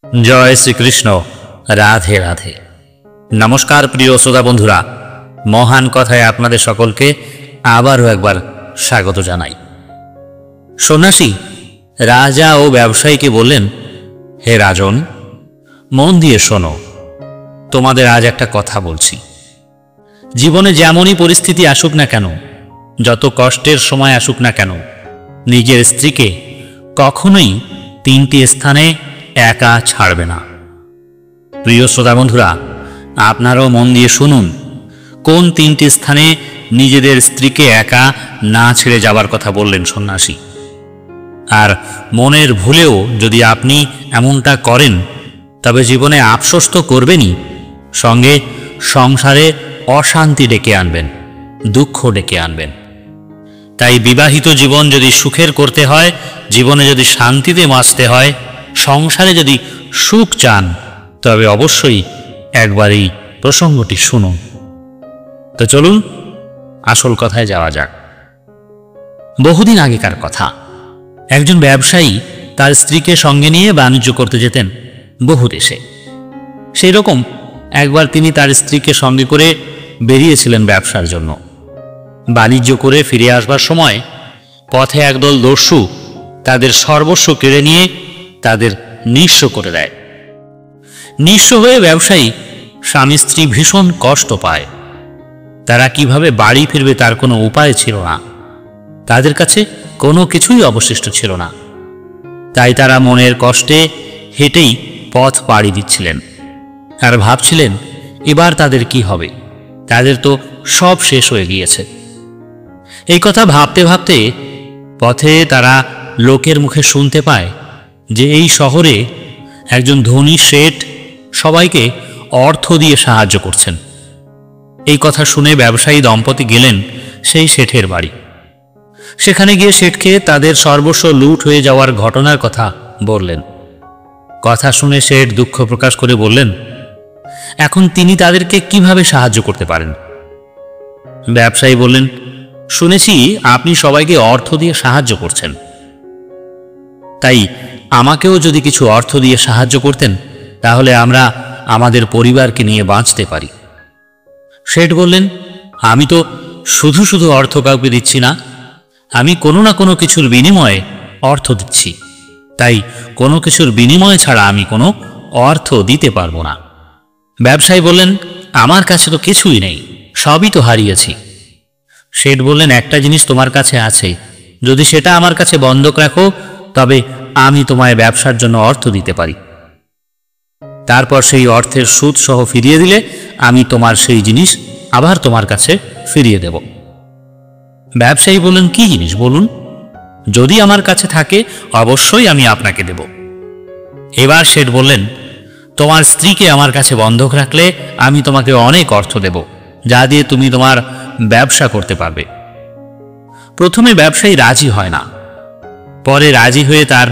जय श्रीकृष्ण राधे राधे। नमस्कार प्रिय श्रोता बंधुरा, महान कथाय आपनादेर सकलके आबारो एकबार स्वागत जानाई। सन्यासी राजा ओ व्यवसायीके बोलेन, हे राजन, मन दिए शोनो, तोमादेर आज एकटा कथा बोलছি। जीवने जेमनই परिस्थिति आसुक ना केन, যত কষ্টের সময় আসুক না কেন, নিজের স্ত্রীকে কখনোই তিনটি স্থানে একা ছাড়বে না। প্রিয় শ্রোতা বন্ধুরা, আপনারাও মন দিয়ে শুনুন, কোন তিনটি স্থানে নিজেদের স্ত্রীকে একা না ছেড়ে যাবার কথা বললেন সন্ন্যাসী। আর মনের ভুলেও যদি আপনি এমনটা করেন, তবে জীবনে আফসোস তো করবেনই, সঙ্গে সংসারে অশান্তি ডেকে আনবেন, দুঃখ ডেকে আনবেন। তাই বিবাহিত জীবন যদি সুখের করতে হয়, জীবনে যদি শান্তিতে বাঁচতে হয়, সংসারে যদি সুখ চান, তবে অবশ্যই একবার এই প্রসঙ্গটি শুনুন। তো চলুন আসল কথায় যাওয়া যাক। বহুদিন আগেকার কথা, একজন ব্যবসায়ী তার স্ত্রীকে সঙ্গে নিয়ে বাণিজ্য করতে যেতেন বহু দেশে। সেই রকম একবার তিনি তার স্ত্রীকে সঙ্গে করে বেরিয়েছিলেন ব্যবসার জন্য। বাণিজ্য করে ফিরে আসবার সময় পথে একদল দস্যু তাদের সর্বস্ব কেড়ে নিয়ে তাদের নিঃস্ব করে দেয়। নিঃস্ব হয়ে ব্যবসায়ী স্বামী স্ত্রী ভীষণ কষ্ট পায়। তারা কিভাবে বাড়ি ফিরবে তার কোনো উপায় ছিল না, তাদের কাছে কোনো কিছুই অবশিষ্ট ছিল না। তাই তারা মনের কষ্টে হেঁটেই পথ পাড়ি দিচ্ছিলেন আর ভাবছিলেন এবার তাদের কি হবে, তাদের তো সব শেষ হয়ে গিয়েছে। এই কথা ভাবতে ভাবতে পথে তারা লোকের মুখে শুনতে পায় যে এই শহরে একজন ধনী শেঠ সবাইকে অর্থ দিয়ে সাহায্য করছেন। এই কথা শুনে ব্যবসায়ী দম্পতি গেলেন সেই শেঠের বাড়ি। সেখানে গিয়ে শেঠকে তাদের সর্বস্ব লুট হয়ে যাওয়ার ঘটনার কথা বললেন। কথা শুনে শেঠ দুঃখ প্রকাশ করে বললেন, এখন তিনি তাদেরকে কিভাবে সাহায্য করতে পারেন? ব্যবসায়ী বললেন, শুনেছি আপনি সবাইকে অর্থ দিয়ে সাহায্য করছেন, তাই আমাকেও যদি কিছু অর্থ দিয়ে সাহায্য করতেন, তাহলে আমরা আমাদের পরিবারকে নিয়ে বাঁচতে পারি। শেঠ বললেন, আমি তো শুধু শুধু অর্থ কাউকে দিচ্ছি না, আমি কোনো না কোনো কিছুর বিনিময়ে অর্থ দিচ্ছি। তাই কোনো কিছুর বিনিময় ছাড়া আমি কোনো অর্থ দিতে পারবো না। ব্যবসায়ী বললেন, আমার কাছে তো কিছুই নেই, সবই তো হারিয়েছি। শেঠ বললেন, একটা জিনিস তোমার কাছে আছে, যদি সেটা আমার কাছে বন্ধক রাখো, তবে আমি তোমায় ব্যবসার জন্য অর্থ দিতে পারি। তারপর সেই অর্থের সুদ সহ ফিরিয়ে দিলে আমি তোমার সেই জিনিস আবার তোমার কাছে ফিরিয়ে দেব। ব্যবসায়ী বললেন, কি জিনিস বলুন, যদি আমার কাছে থাকে অবশ্যই আমি আপনাকে দেব। এবার শেঠ বললেন, তোমার স্ত্রীকে আমার কাছে বন্ধক রাখলে আমি তোমাকে অনেক অর্থ দেব, যা দিয়ে তুমি তোমার ব্যবসা করতে পারবে। প্রথমে ব্যবসায়ী রাজি হয় না, পরে রাজি হয়ে তার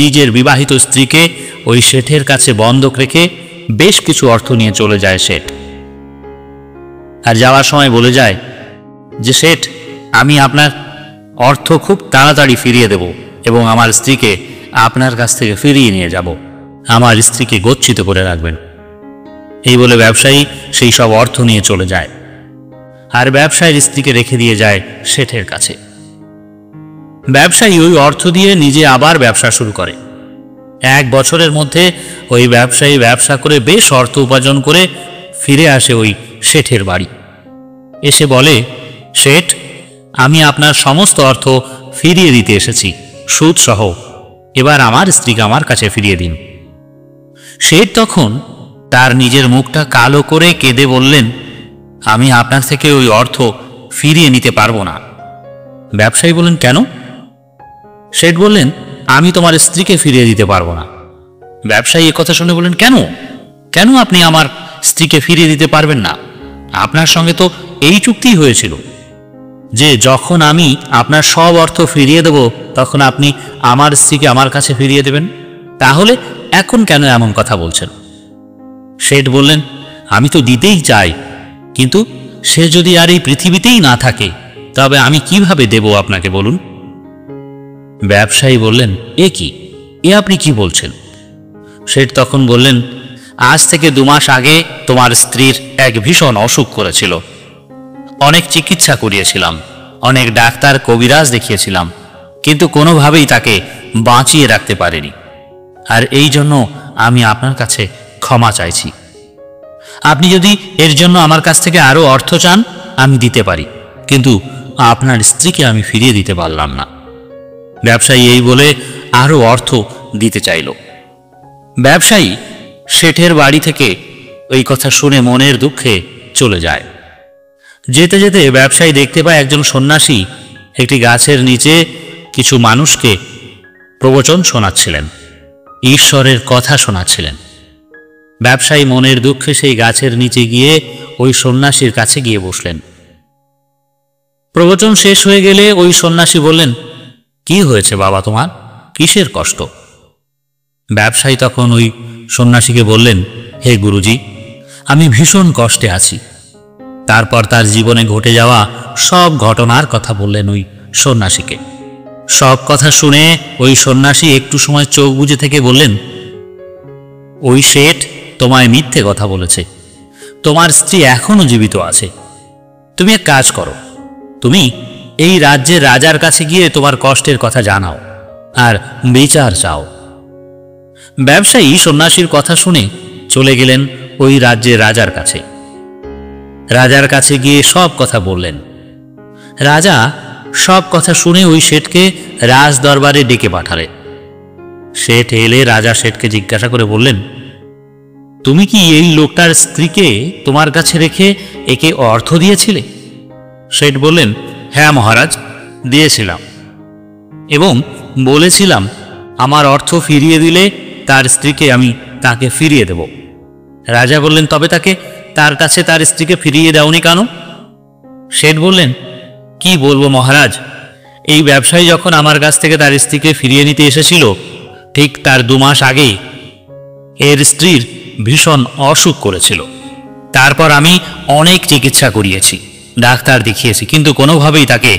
নিজের বিবাহিত স্ত্রীকে ওই শেঠের কাছে বন্ধক রেখে বেশ কিছু অর্থ নিয়ে চলে যায় শেঠ। আর যাওয়ার সময় বলে যায় যে, শেঠ, আমি আপনার অর্থ খুব তাড়াতাড়ি ফিরিয়ে দেব এবং আমার স্ত্রীকে আপনার কাছ থেকে ফিরিয়ে নিয়ে যাব, আমার স্ত্রীকে গচ্ছিত করে রাখবেন। এই বলে ব্যবসায়ী সেই সব অর্থ নিয়ে চলে যায় আর ব্যবসায়ীর স্ত্রীকে রেখে দিয়ে যায় শেঠের কাছে। ব্যবসায়ী ওই অর্থ দিয়ে নিজে আবার ব্যবসা শুরু করে। 1 বছরের মধ্যে ওই ব্যবসায়ী ব্যবসা করে বেশ অর্থ উপার্জন করে ফিরে আসে ওই শেঠের বাড়ি। এসে বলে, শেঠ, আমি আপনার সমস্ত অর্থ ফিরিয়ে দিতে এসেছি সুদ সহ, এবার আমার স্ত্রীকে আমার কাছে ফিরিয়ে দিন। শেঠ তখন তার নিজের মুখটা কালো করে কেঁদে বললেন, আমি আপনার থেকে ওই অর্থ ফিরিয়ে নিতে পারবো না। ব্যবসায়ী বললেন, কেন? শেঠ বললেন, আমি তোমার স্ত্রীকে ফিরিয়ে দিতে পারবো না। ব্যবসায়ী কথা শুনে বললেন, কেন কেন আপনি আমার স্ত্রীকে ফিরিয়ে দিতে পারবেন না? আপনার সঙ্গে তো এই চুক্তি হয়েছিল যে যখন আমি আপনার সব অর্থ ফিরিয়ে দেব তখন আপনি আমার স্ত্রীকে আমার কাছে ফিরিয়ে দেবেন, তাহলে এখন কেন এমন কথা বলছেন? শেঠ বললেন, আমি তো দিতেই চাই, কিন্তু সে যদি আর এই পৃথিবীতেই না থাকে, তবে আমি কিভাবে দেব আপনাকে বলুন? ব্যবসায়ী বললেন, এ কি, এ আপনি কি বলছেন? শেঠ তখন বললেন, আজ থেকে 2 মাস আগে তোমার স্ত্রীর এক ভীষণ অসুখ করেছিল। অনেক চিকিৎসা করিয়েছিলাম, অনেক ডাক্তার কবিরাজ দেখিয়েছিলাম, কিন্তু কোনোভাবেই তাকে বাঁচিয়ে রাখতে পারিনি। আর এই জন্য আমি আপনার কাছে ক্ষমা চাইছি। আপনি যদি এর জন্য আমার কাছ থেকে আরও অর্থ চান আমি দিতে পারি, কিন্তু আপনার স্ত্রীকে আমি ফিরিয়ে দিতে পারলাম না। ব্যবসায়ী এই বলে আরও অর্থ দিতে চাইল। ব্যবসায়ী শেঠের বাড়ি থেকে ওই কথা শুনে মনের দুঃখে চলে যায়। যেতে যেতে ব্যবসায়ী দেখতে পায় একজন সন্ন্যাসী একটি গাছের নিচে কিছু মানুষকে প্রবচন শোনাচ্ছিলেন, ঈশ্বরের কথা শোনাচ্ছিলেন। ব্যবসায়ী মনের দুঃখে সেই গাছের নিচে গিয়ে ওই সন্ন্যাসীর কাছে গিয়ে বসলেন। প্রবচন শেষ হয়ে গেলে ওই সন্ন্যাসী বললেন, কি হয়েছে বাবা তোমার, কিসের কষ্ট? ব্যবসায়ী তখন ওই সন্ন্যাসীকে বললেন, হে গুরুজি, আমি ভীষণ কষ্টে আছি। তারপর তার জীবনে ঘটে যাওয়া সব ঘটনার কথা বললেন ওই সন্ন্যাসীকে। সব কথা শুনে ওই সন্ন্যাসী একটু সময় চোখ বুজে থেকে বললেন, ওই শেঠ তোমায় মিথ্যে কথা বলেছে, তোমার স্ত্রী এখনো জীবিত আছে। তুমি এক কাজ করো, তুমি এই রাজ্যের রাজার কাছে গিয়ে তোমার কষ্টের কথা জানাও আর বিচার চাও। ব্যবসায়ী সন্ন্যাসীর কথা শুনে চলে গেলেন ওই রাজ্যের রাজার কাছে। রাজার কাছে গিয়ে সব কথা বললেন। রাজা সব কথা শুনে ওই শেঠকে রাজ দরবারে ডেকে পাঠালেন। শেঠ এলে রাজা শেঠকে জিজ্ঞাসা করে বললেন, তুমি কি এই লোকটার স্ত্রীকে তোমার কাছে রেখে একে অর্থ দিয়েছিলে? শেঠ বললেন, হ্যাঁ মহারাজ, দিয়েছিলাম এবং বলেছিলাম আমার অর্থ ফিরিয়ে দিলে তার স্ত্রীকে আমি তাকে ফিরিয়ে দেব। রাজা বললেন, তবে তার কাছে তার স্ত্রীকে ফিরিয়ে দাওনি কেন? শেঠ বললেন, কি বলবো মহারাজ, এই ব্যবসায়ী যখন আমার কাছ থেকে তার স্ত্রীকে ফিরিয়ে নিতে এসেছিল ঠিক তার 2 মাস আগেই এর স্ত্রীর ভীষণ অসুখ করেছিল। তারপর আমি অনেক চিকিৎসা করিয়েছি, ডাক্তার দেখিয়েছি, কিন্তু কোনোভাবেই তাকে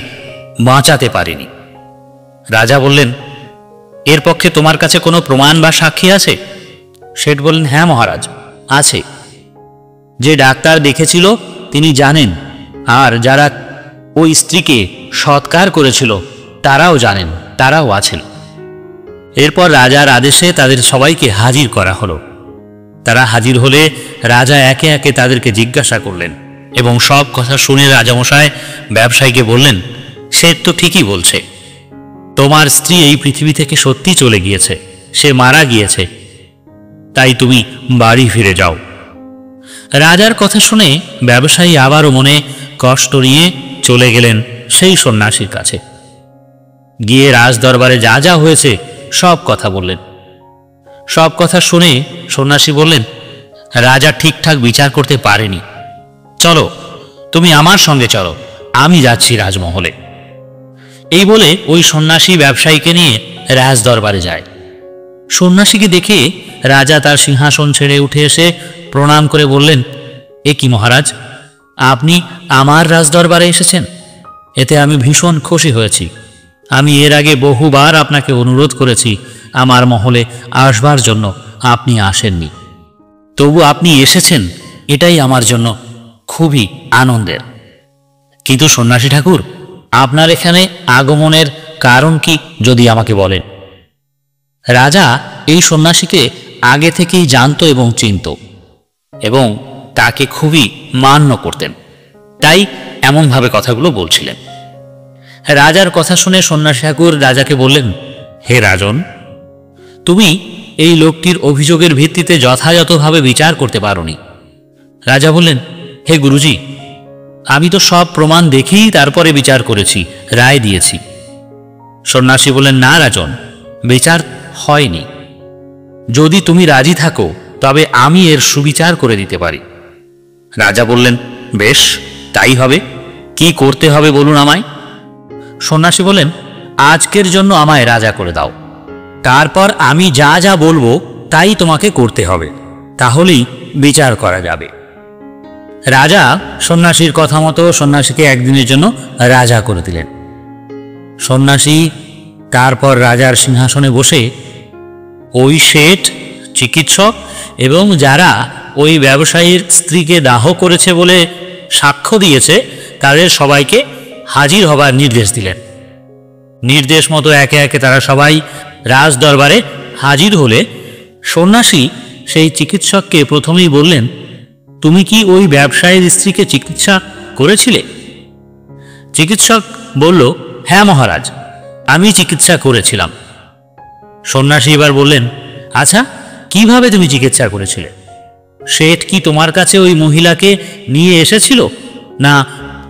বাঁচাতে পারিনি। রাজা বললেন, এর পক্ষে তোমার কাছে কোনো প্রমাণ বা সাক্ষী আছে? শেঠ বললেন, হ্যাঁ মহারাজ, আছে। যে ডাক্তার দেখেছিল তিনি জানেন, আর যারা ওই স্ত্রীকে সৎকার করেছিল তারাও জানেন, তারাও আছেন। এরপর রাজার আদেশে তাদের সবাইকে হাজির করা হলো। তারা হাজির হলে রাজা একে একে তাদেরকে জিজ্ঞাসা করলেন এবং সব কথা শুনে রাজামশাই ব্যবসায়ীকে বললেন, সে তো ঠিকই বলছে, তোমার স্ত্রী এই পৃথিবী থেকে সত্যি চলে গিয়েছে, সে মারা গিয়েছে, তাই তুমি বাড়ি ফিরে যাও। রাজার কথা শুনে ব্যবসায়ী আবারও মনে কষ্ট নিয়ে চলে গেলেন সেই সন্ন্যাসীর কাছে। গিয়ে রাজদরবারে যা যা হয়েছে সব কথা বললেন। সব কথা শুনে সন্ন্যাসী বললেন, রাজা ঠিকঠাক বিচার করতে পারেনি, চলো তুমি আমার সঙ্গে চলো, আমি যাচ্ছি রাজমহলে। এই বলে ওই সন্ন্যাসী ব্যবসায়ীকে নিয়ে রাজদরবারে যায়। সন্ন্যাসীকে দেখে রাজা তার সিংহাসন ছেড়ে উঠে এসে প্রণাম করে বললেন, এ কি মহারাজ, আপনি আমার রাজদরবারে এসেছেন, এতে আমি ভীষণ খুশি হয়েছি। আমি এর আগে বহুবার আপনাকে অনুরোধ করেছি আমার মহলে আসবার জন্য, আপনি আসেননি, তবু আপনি এসেছেন, এটাই আমার জন্য খুবই আনন্দের। কিন্তু সন্ন্যাসী ঠাকুর, আপনার এখানে আগমনের কারণ কি যদি আমাকে বলেন? রাজা এই সন্ন্যাসীকে আগে থেকেই জানত এবং চিনত এবং তাকে খুবই মান্য করতেন, তাই এমনভাবে কথাগুলো বলছিলেন। রাজার কথা শুনে সন্ন্যাসী ঠাকুর রাজাকে বললেন, হে রাজন, তুমি এই লোকটির অভিযোগের ভিত্তিতে যথাযথভাবে বিচার করতে পারোনি। রাজা বললেন, হে গুরুজি, আমি তো সব প্রমাণ দেখেই তারপরে বিচার করেছি, রায় দিয়েছি। সন্ন্যাসী বললেন, না রাজন, বিচার হয়নি। যদি তুমি রাজি থাকো তবে আমি এর সুবিচার করে দিতে পারি। রাজা বললেন, বেশ, তাই হবে, কি করতে হবে বলুন আমায়। সন্ন্যাসী বললেন, আজকের জন্য আমায় রাজা করে দাও, তারপর আমি যা যা বলবো তাই তোমাকে করতে হবে, তাহলেই বিচার করা যাবে। রাজা সন্ন্যাসীর কথা মতো সন্ন্যাসীকে একদিনের জন্য রাজা করে দিলেন। সন্ন্যাসী তারপর রাজার সিংহাসনে বসে ওই শেঠ চিকিৎসক এবং যারা ওই ব্যবসায়ীর স্ত্রীকে দাহ করেছে বলে সাক্ষ্য দিয়েছে তাদের সবাইকে হাজির হবার নির্দেশ দিলেন। নির্দেশ মতো একে একে তারা সবাই রাজ দরবারে হাজির হলে সন্ন্যাসী সেই চিকিৎসককে প্রথমেই বললেন, তুমি কি ওই ব্যবসায়ীর স্ত্রীকে চিকিৎসা করেছিলে? চিকিৎসক বলল, হ্যাঁ মহারাজ, আমি চিকিৎসা করেছিলাম। সন্ন্যাসী এবার বললেন, আচ্ছা, কিভাবে তুমি চিকিৎসা করেছিলে? শেঠ কি তোমার কাছে ওই মহিলাকে নিয়ে এসেছিল, না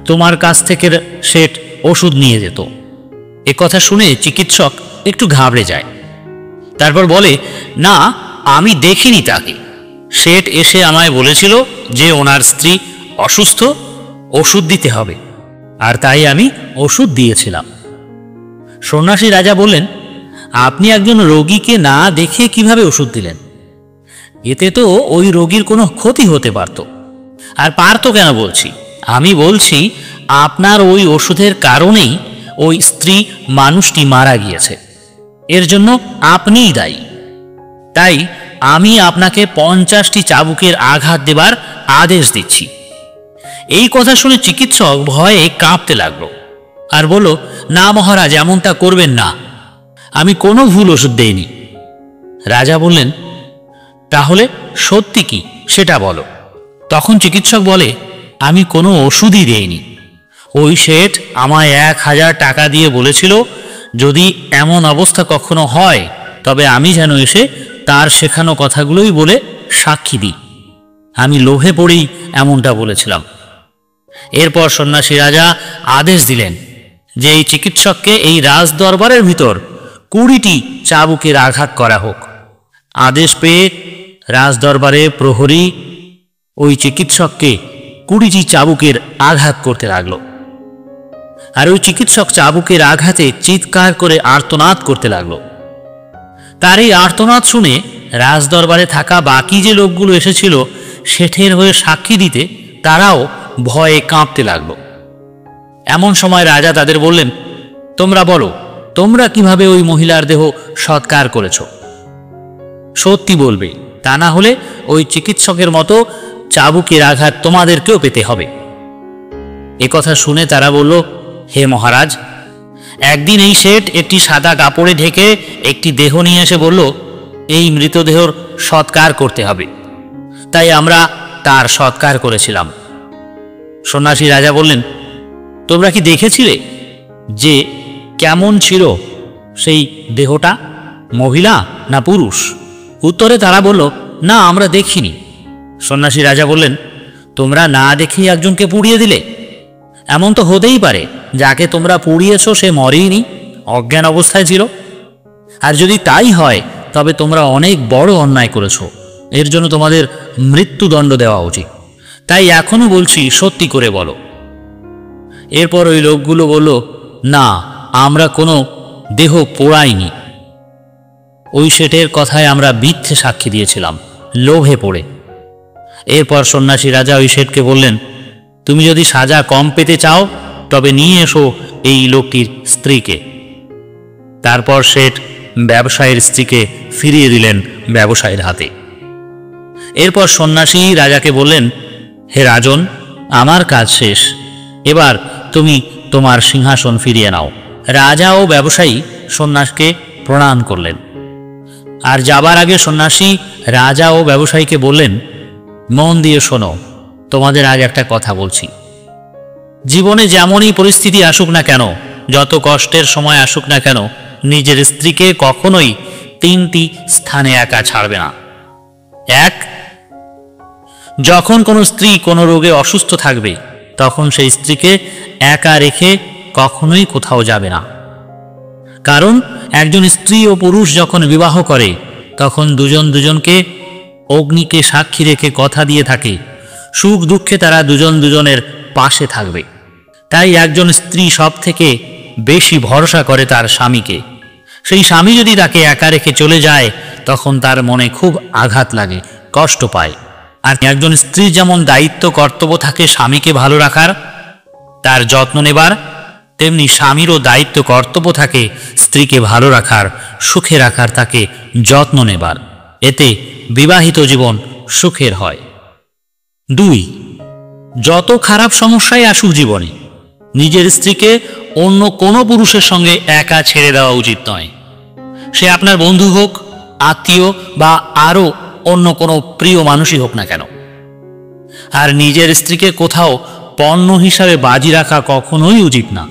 তোমার কাছ থেকে শেঠ ওষুধ নিয়ে যেত? এ কথা শুনে চিকিৎসক একটু ঘাবড়ে যায়। তারপর বলে, না, আমি দেখিনি তাকে। শেঠ এসে আমায় বলেছিল যে ওনার স্ত্রী অসুস্থ, ওষুধ দিতে হবে, আর তাই আমি ওষুধ দিয়েছিলাম। সন্ন্যাসী রাজা বললেন, আপনি একজন রোগীকে না দেখে কিভাবে ওষুধ দিলেন? এতে তো ওই রোগীর কোনো ক্ষতি হতে পারত। আর পারত কেন বলছি, আমি বলছি আপনার ওই ওষুধের কারণেই ওই স্ত্রী মানুষটি মারা গিয়েছে, এর জন্য আপনিই দায়ী। তাই আমি আপনাকে 50টি চাবুকের আঘাত দেবার আদেশ দিচ্ছি। এই কথা শুনে চিকিৎসক ভয়ে কাঁপতে লাগলো আর বলল, না মহারাজ, এমনটা করবেন না, আমি কোনো ভুল ওষুধ দেইনি। রাজা বললেন, তাহলে সত্যি কি সেটা বলো। তখন চিকিৎসক বলে, আমি কোনো ওষুধই দেইনি। ওই শেঠ আমায় 1000 টাকা দিয়ে বলেছিল যদি এমন অবস্থা কখনো হয় তবে আমি যেন এসে তার শেখানো কথাগুলোই বলে সাক্ষী দিই। আমি লোভে পড়েই এমনটা বলেছিলাম। এরপর সন্ন্যাসী রাজা আদেশ দিলেন যে এই চিকিৎসককে এই রাজ দরবারের ভিতর 20টি চাবুকের আঘাত করা হোক। আদেশ পেয়ে রাজ দরবারে প্রহরী ওই চিকিৎসককে 20টি চাবুকের আঘাত করতে লাগলো। আর ওই চিকিৎসক চাবুকের আঘাতে চিৎকার করে আর্তনাদ করতে লাগলো। তার এই আর্তনাদ শুনে রাজ দরবারে থাকা বাকি যে লোকগুলো এসেছিল শেঠের হয়ে সাক্ষী দিতে, তারাও ভয়ে কাঁপতে লাগলো। এমন সময় রাজা তাদের বললেন, তোমরা বলো, তোমরা কিভাবে ওই মহিলার দেহ সৎকার করেছ? সত্যি বলবে, তা না হলে ওই চিকিৎসকের মতো চাবুকের আঘাত তোমাদেরকেও পেতে হবে। এ কথা শুনে তারা বলল, হে মহারাজ, একদিন এই শেঠ একটি সাদা কাপড়ে ঢেকে একটি দেহ নিয়ে এসে বলল, এই মৃতদেহর সৎকার করতে হবে, তাই আমরা তার সৎকার করেছিলাম। সন্ন্যাসী রাজা বললেন, তোমরা কি দেখেছিলে যে কেমন ছিল সেই দেহটা, মহিলা না পুরুষ? উত্তরে তারা বলল, না, আমরা দেখিনি। সন্ন্যাসী রাজা বললেন, তোমরা না দেখেই একজনকে পুড়িয়ে দিলে? এমন তো হতেই পারে যাকে তোমরা পুড়িয়েছ সে মরেইনি, অজ্ঞান অবস্থায় ছিল। আর যদি তাই হয় তবে তোমরা অনেক বড় অন্যায় করেছ, এর জন্য তোমাদের মৃত্যুদণ্ড দেওয়া উচিত। তাই এখনো বলছি, সত্যি করে বলো। এরপর ওই লোকগুলো বলল, না, আমরা কোনো দেহ পোড়াইনি। ওই শেঠের কথায় আমরা মিথ্যে সাক্ষী দিয়েছিলাম লোভে পড়ে। এরপর সন্ন্যাসী রাজা ওই শেঠকে বললেন, তুমি যদি সাজা কম পেতে চাও তবে নিয়ে এসো এই লোকটির স্ত্রীকে। তারপর শেঠ ব্যবসায়ীর স্ত্রীকে ফিরিয়ে দিলেন ব্যবসায়ীর হাতে। এরপর সন্ন্যাসী রাজাকে বললেন, হে রাজন, আমার কাজ শেষ, এবার তুমি তোমার সিংহাসন ফিরিয়ে নাও। রাজা ও ব্যবসায়ী সন্ন্যাসীকে প্রণাম করলেন। আর যাবার আগে সন্ন্যাসী রাজা ও ব্যবসায়ীকে বললেন, মন দিয়ে শোনো, তোমাদের আজ একটা কথা বলছি। জীবনে যেমনই পরিস্থিতি আসুক না কেন, যত কষ্টের সময় আসুক না কেন, নিজের স্ত্রীকে কখনোই 3টি স্থানে একা ছাড়বে না। 1, যখন কোনো স্ত্রী কোনো রোগে অসুস্থ থাকবে তখন সেই স্ত্রীকে একা রেখে কখনোই কোথাও যাবে না। কারণ একজন স্ত্রী ও পুরুষ যখন বিবাহ করে তখন দুজন দুজনকে অগ্নিকে সাক্ষী রেখে কথা দিয়ে থাকে সুখ দুঃখে তারা দুজন দুজনের পাশে থাকবে। তাই একজন স্ত্রী সব থেকে বেশি ভরসা করে তার স্বামীকে। সেই স্বামী যদি তাকে একা রেখে চলে যায় তখন তার মনে খুব আঘাত লাগে, কষ্ট পায়। আর একজন স্ত্রীর যেমন দায়িত্ব কর্তব্য থাকে স্বামীকে ভালো রাখার, তার যত্ন নেবার, তেমনি স্বামীরও দায়িত্ব কর্তব্য থাকে স্ত্রীকে ভালো রাখার, সুখে রাখার, তাকে যত্ন নেবার। এতে বিবাহিত জীবন সুখের হয়। 2, যত খারাপ সমস্যাই আসুক জীবনে, নিজের স্ত্রীকে অন্য কোনো পুরুষের সঙ্গে একা ছেড়ে দেওয়া উচিত নয়। সে আপনার বন্ধু হোক, আত্মীয় বা আরও অন্য কোনো প্রিয় মানুষই হোক না কেন। আর নিজের স্ত্রীকে কোথাও পণ্য হিসাবে বাজি রাখা কখনোই উচিত না।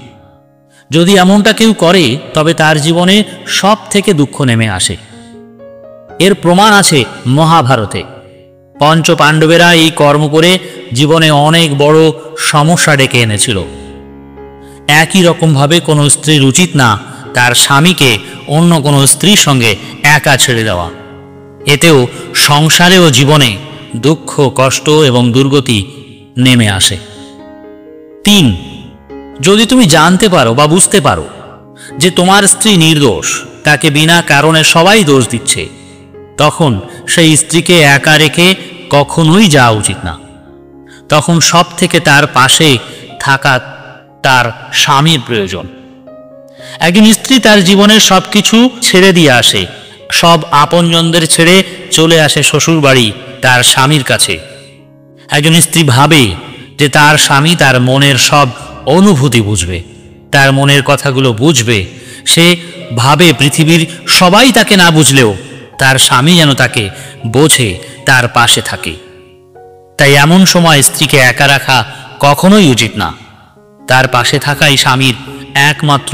যদি এমনটা কেউ করে তবে তার জীবনে সব থেকে দুঃখ নেমে আসে। এর প্রমাণ আছে মহাভারতে। পঞ্চপাণ্ডবেরা এই কর্ম করে জীবনে অনেক বড় সমস্যা ডেকে এনেছিল। একই রকমভাবে কোনো স্ত্রীর উচিত না তার স্বামীকে অন্য কোনো স্ত্রীর সঙ্গে একা ছেড়ে দেওয়া। এতেও সংসারে ও জীবনে দুঃখ, কষ্ট এবং দুর্গতি নেমে আসে। 3, যদি তুমি জানতে পারো বা বুঝতে পারো যে তোমার স্ত্রী নির্দোষ, তাকে বিনা কারণে সবাই দোষ দিচ্ছে, তখন সেই স্ত্রীকে একা রেখে কখনোই যাওয়া উচিত না। তখন সব থেকে তার পাশে থাকা তার স্বামীর প্রয়োজন। একজন স্ত্রী তার জীবনের সব কিছু ছেড়ে দিয়ে আসে, সব আপনজনদের ছেড়ে চলে আসে শ্বশুর বাড়ি তার স্বামীর কাছে। একজন স্ত্রী ভাবে যে তার স্বামী তার মনের সব অনুভূতি বুঝবে, তার মনের কথাগুলো বুঝবে। সে ভাবে পৃথিবীর সবাই তাকে না বুঝলেও তার স্বামী যেন তাকে বোঝে, তার পাশে থাকে। তাই এমন সময় স্ত্রীকে একা রাখা কখনোই উচিত না। তার পাশে থাকাই স্বামীর একমাত্র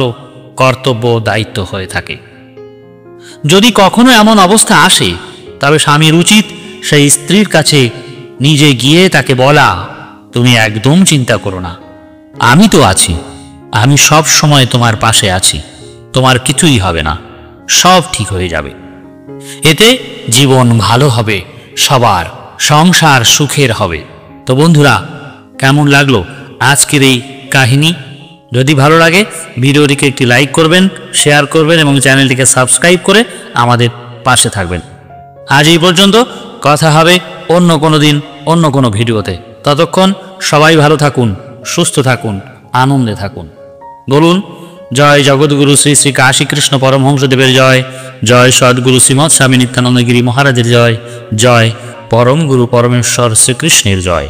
কর্তব্য, দায়িত্ব হয়ে থাকে। যদি কখনো এমন অবস্থা আসে তবে স্বামীর উচিত সেই স্ত্রীর কাছে নিজে গিয়ে তাকে বলা, তুমি একদম চিন্তা করো না, আমি তো আছি, আমি সব সময় তোমার পাশে আছি, তোমার কিছুই হবে না, সব ঠিক হয়ে যাবে। এতে জীবন ভালো হবে, সবার সংসার সুখের হবে। তো বন্ধুরা, কেমন লাগলো আজকের এই কাহিনী? যদি ভালো লাগে ভিডিওটিকে একটি লাইক করবেন, শেয়ার করবেন এবং চ্যানেলটিকে সাবস্ক্রাইব করে আমাদের পাশে থাকবেন। আজ এই পর্যন্ত, কথা হবে অন্য কোনো দিন অন্য কোনো ভিডিওতে। ততক্ষণ সবাই ভালো থাকুন, সুস্থ থাকুন, আনন্দে থাকুন। বলুন জয় জগৎগুরু শ্রী শ্রী কাশী কৃষ্ণ পরমহংসদেবের জয়, জয় সদ্গুরু শ্রীমৎ স্বামী নিত্যানন্দ গিরি মহারাজের জয়, জয় পরম গুরু পরমেশ্বর শ্রীকৃষ্ণের জয়।